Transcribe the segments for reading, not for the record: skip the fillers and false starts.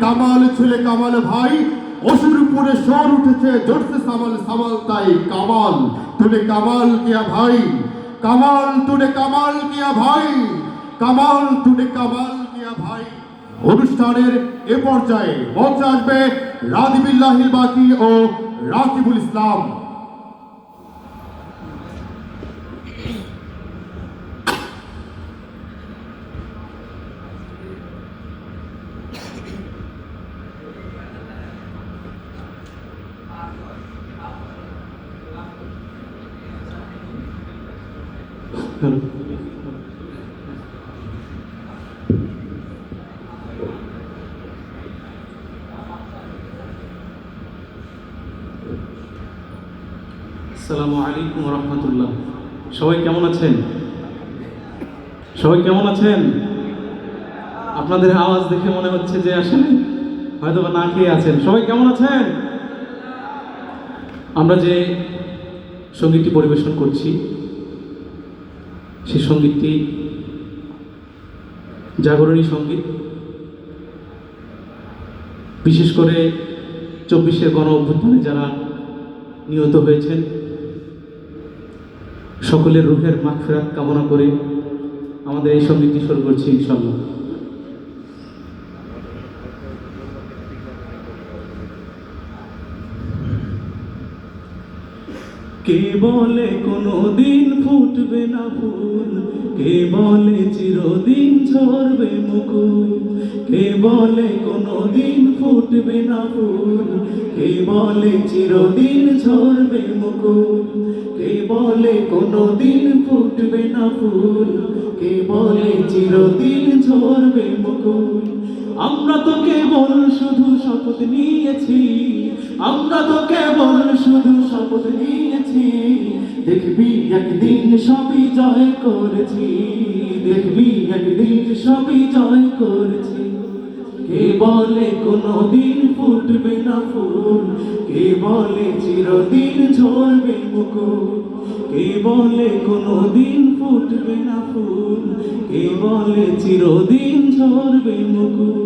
কামাল ছেলে কামাল ভাই অসুর উপরে সর উঠেছে জোরসে সামাল সামাল তাই কামাল তুলে কামাল কিয়া ভাই কামাল তুলে কামাল কিয়া ভাই কামাল তুলে কামাল কিয়া ভাই। অনুষ্ঠানের এ পর্যায়ে মঞ্চে আসবে রাদিবিল্লাহিল বাকি ও রাকিবুল ইসলাম। আসসালামু আলাইকুম ওয়া রাহমাতুল্লাহ। সবাই কেমন আছেন? সবাই কেমন আছেন? আপনাদের আওয়াজ দেখে মনে হচ্ছে যে আসলে হয়তো না খেয়ে আছেন। সবাই কেমন আছেন? আমরা যে সঙ্গীতটি পরিবেশন করছি সেই সঙ্গীতটি জাগরণী সঙ্গীত। বিশেষ করে 24-এর গণ অভ্যুত্থানে যারা নিহত হয়েছেন সকলের রূহের মাগফিরাত কামনা করে আমাদের এই সঙ্গীতটি শুরু করছি ইনশাআল্লাহ। কে বলে কোনোদিন ফুটবে না ফুল, কে বলে চিরদিন ঝরবে মুকুল, কে বলে কোনোদিন ফুটবে না ফুল, কে বলে চিরদিন ঝরবে মুকুল, কে বলে কোনোদিন ফুটবে না ফুল, কে বলে চিরদিন ঝরবে মুকুল। আমরা তো কেবল শুধু শপথ নিয়েছি, আমরা তো কেবল শুধু শপথ নিয়েছি, দেখবি একদিন সবই জয় করেছি, দেখবি একদিন সবই জয় করেছি। কে বলে কোনোদিন ফুটবে না ফুল, কে বলে চিরদিন ঝরবে মুকুল, কে বলে কোনোদিন ফুটবে না ফুল, কে বলে চিরদিন ঝরবে মুকুল।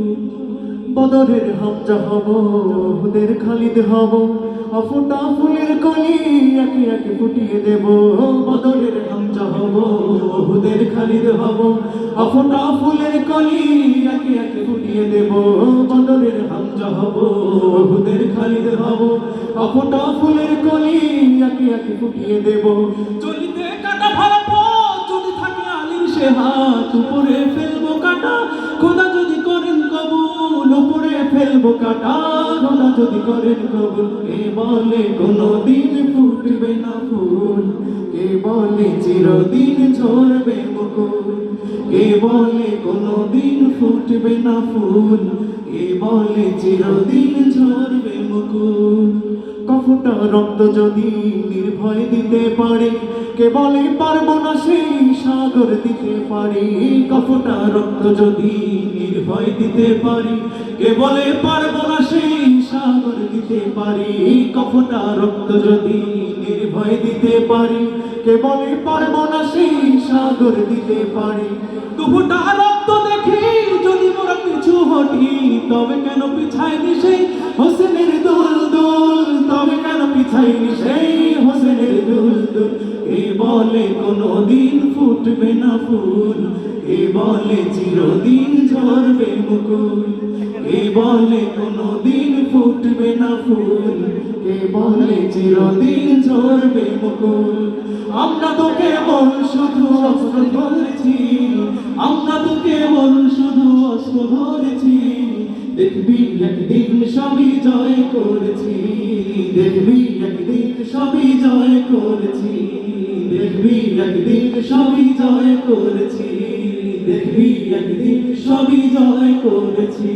বদরের হামজা হব, ওদের খালিদ হব, অফোটা ফুলের কলি একে একে ফুটিয়ে দেব। বদরের হামজা হব, ওদের খালিদ হব, অফোটা ফুলের কলি একে একে ফুটিয়ে দেব। বদরের হামজা হব, ওদের খালিদ হব, অফোটা ফুলের কলি একে একে ফুটিয়ে দেব। চলিতে কাটা ভাড়া পথ যদি থাকে আলিম সে হাত উপরে ফেলবো কাটা, খোদা যদি করেন কবুল উপরে ফেলবো কাটা, খোদা যদি করেন কবুল। কে বলে কোনোদিন ফুটবে না ফুল, কে বলে চিরদিন ঝরবে মুকুল, কে বলে কোনোদিন ফুটবে না ফুল, কে বলে চিরদিন ঝরবে মুকুল। কফটা রক্ত যদি নির্ভয় দিতে পারে, কে বলে পারবো না সেই সাগর দিতে পারি। কফটা রক্ত যদি নির্ভয় দিতে পারি, কে বলে পারবো না সেই সাগর দিতে পারি। কফটা রক্ত যদি নির্ভয় দিতে পারি, কে বলে পারবো না সেই সাগর দিতে পারি। কফটা রক্ত দেখি যদি মোরা পিছু হটি, তবে কেন পিছাইনি সেই হোসেনের দোল দোল, তবে কেন পিছাইনি সেই হোসেনের দোল দোল। কে বলে কোনোদিন ফুটবে না ফুল, কে বলে চিরদিন ঝরবে মুকুল, কে বলে কোনোদিন ফুটবে না ফুল, কে বলে চিরদিন ঝরবে মুকুল। আমরা তো কেবল শুধু অস্ত্র ধরেছি, আমরা তো কেবল শুধু অস্ত্র ধরেছি, দেখবি একদিন সবই জয় করেছি, দেখবি একদিন সবই জয় করেছি, দেখবি একদিন সবই জয় করেছি, দেখবি একদিন সবই জয় করেছি।